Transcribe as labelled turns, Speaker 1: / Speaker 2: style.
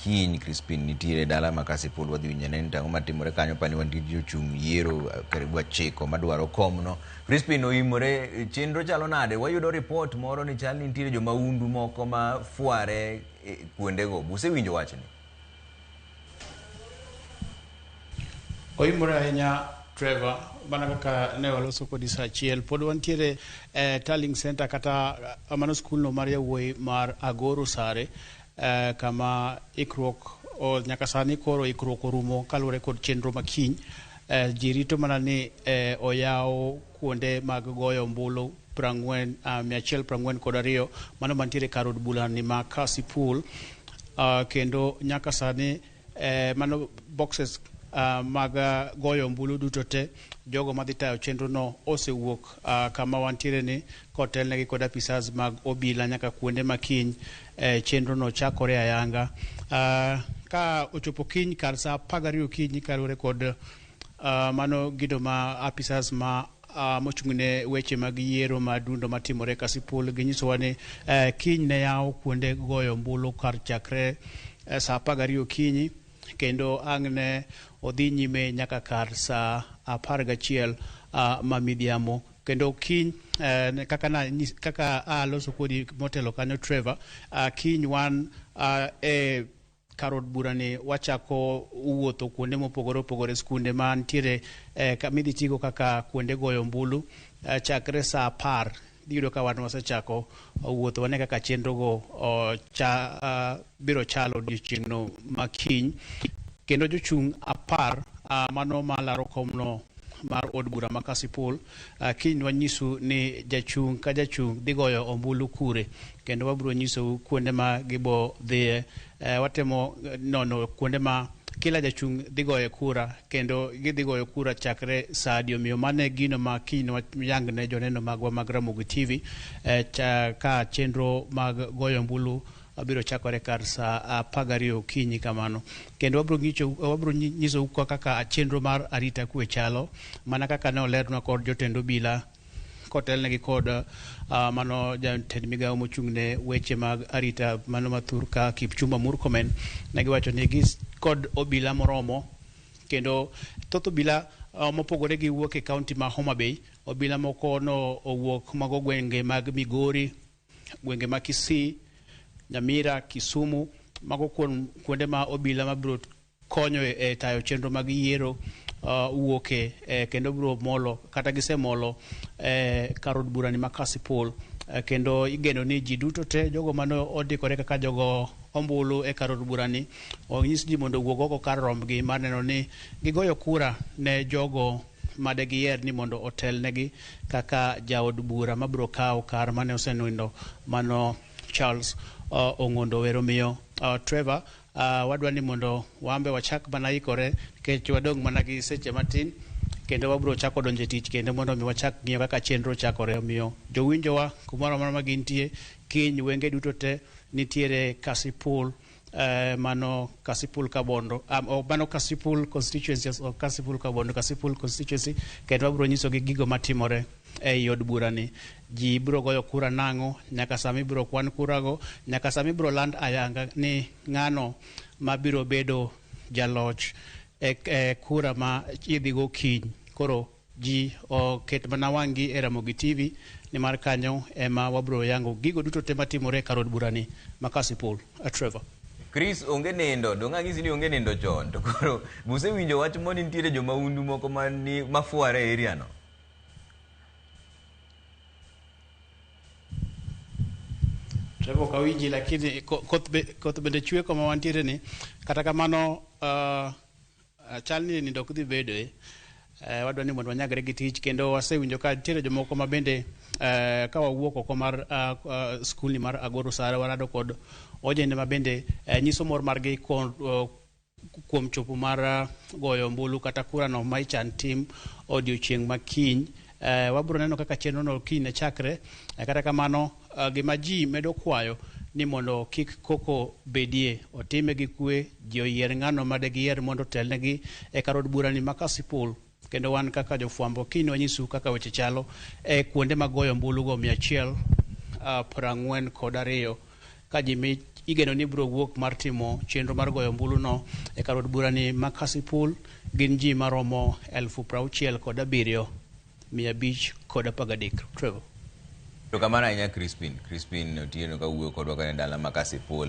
Speaker 1: Kiny Crispin nitiere dala ma Kasipul wadhi winjo ne tango matimore kanyo pani wantie jochung' yiero karibu 9 madwaro komno. Crispin oimore chenro chalo nade? Wayudo report moro ni chal nitiere jo maundu moko ma fuare kuondego. Usewinjo wachni?
Speaker 2: Oimore ahinya Trevor, mana kaka ne waloso kodi sa achiel pod wantiere Tarling Center kata mano skul no mar yawuoyi mar Agoro Sare, kama ikruok nyaka sani koro ikruok orumo kaluwore kod chenro makiny. Ji rito mana ni oyaw kuonde mag goyo ombulu 142 mano mantiere kar od bulani ma Kasipul, kendo nyaka sani mano boxes mag goyo ombulu duto te jogo madhi tayo chenro no osewuok kama wantiere ni kotelnegi kod apisas mag obila nyaka kuonde makiny chenro no chakore ayanga. Ka ochopo kiny kar sa 12 kiny kaluwore kod mano gido ma apisas ma mochung'ne weche mag yiero madundo matimore Kasipul ginyisowa ni kiny ne yaw kuonde goyo ombulu kar chakre sa 12 kiny kendo ang' ne odhi nyime nyaka kar sa 11 ma midhiamo. Kendo kiny kaka aloso kodi motelo kanyo Trevor, kiny wan kar od burani wachako wuotho kuonde mopogore opogore, skunde mantiere midhi tigo kaka kuonde goyo ombulu chakre sa 10. Diyudo ka wan wasechako wuotho wane kaka chenro go biro chalo odiochieng'no makiny. Kendo jochung' 10 mano malaro komno mar od bura ma Kasipul, kiny wanyisu ni jachung' ka jachung' dhi goyo ombulu kure, kendo wabiro nyisou kuonde ma gibo dhiye. Watemo nono kuonde ma kila jachung' dhi goyo kura, kendo gidhi goyo kura chakre sa adi. Omiyo mane gino ma kiny yang ne joneno magwa mag Ramogi TV ka chenro mag goyo ombulu biro chakore kar sa 12 kinyi kamano. Kendo wabiro nyisou kaka chenro mar arita kwe chalo, mana kaka ne olernwa kod jotend obila kotelnegi kod mano jatend migawo mochung'ne weche mag arita mano mathur ka Kipchumba Murkomen. Negiwacho ni gis kod obila moromo, kendo thoth obila mopogore gi wuok e kaunti ma Homa Bay. Obila moko no owuok mago gwenge mag Migori, gwenge ma Kisii, Nyamira, Kisumu, mago kuonde ma obila mabiro konyo e tayo chenro mag yiero wuoke, kendo biro molo kata gisemolo kar od burani ma Kasipul. Kendo igeno ni ji duto te jogo mano odikore kaka jogo ombulu e kar od burani onyis ji mondo wuog oko kar rombgi mar neno ni gigoyo kura ne jogo made giyier ni mondo otelnegi kaka jaod bura mabiro kawo kar mane osenindo mano Charles Ong'ondo Wero. Miyo Trevor, wadwa ni mondo wambe wachak mana ikore nikech wadong' mana gi seche matin, kendo wabiro chako donje tich kendo mondo mi wachak ng'iyo kaka chenro chakore. Omiyo jowinjowa kumoro amora ma gintie, kiny wenge duto te nitiere Kasipul, mano Kasipul Kabondo, mano Kasipul constituency, Kasipul Kabondo, Kasipul constituency. Kendo wabiro nyisogi gigo matimore e od burani. Ji biro goyo kura nang'o, nyaka sami biro kwan kurago, nyaka sami biro land ayanga ni ng'ano mabiro bedo jaloch e kura ma idhigo kiny. Koro ji oket mana wang'i e Ramogi TV, ni mar kanyo ema wabiro yango gigo duto te matimore kar od burani ma Kasipul. Trevor.
Speaker 1: Chris, onge nindo, donga ng'isi ni onge nindo chon. To koro musewinjo wach moni nitiere jo maundu moko mafuare e area no?
Speaker 2: Trevor kawinji, lakini koth bende chwe kama wantiere ni. Kata kamano chal ni nindo kudhi bedoe. Wadwa ni mondo wanyagre gi tich, kendo wasewinjo ka nitiere jomoko ma bende ka wawuok oko mar skul ni mar Agoro Sare warado kod ojende ma bende nyiso mor margi kuom chopo mar goyo ombulu kata kura no ma ichan tim odiochieng' makiny. Wabiro neno kaka chenro no kiny ne chakre. Kata kamano gima ji medo kwayo ni mondo kik koko bedie, otime gi kwe, ji oyier ng'ano made giyier mondo telnegi e kar od burani ma Kasipul. Kendo wan kaka jofwambo kiny wanyisu kaka weche chalo kuonde mag goyo ombulu go 142 ka ji igeno ni biro wuok mar timo chenro mar goyo ombulu no e kar od bura ni ma Kasipul gin ji maromo 67,513. Trevor.
Speaker 1: To kamano ahinya Crispin Otieno kawuoyo kodwa ka e dala ma Kasipul.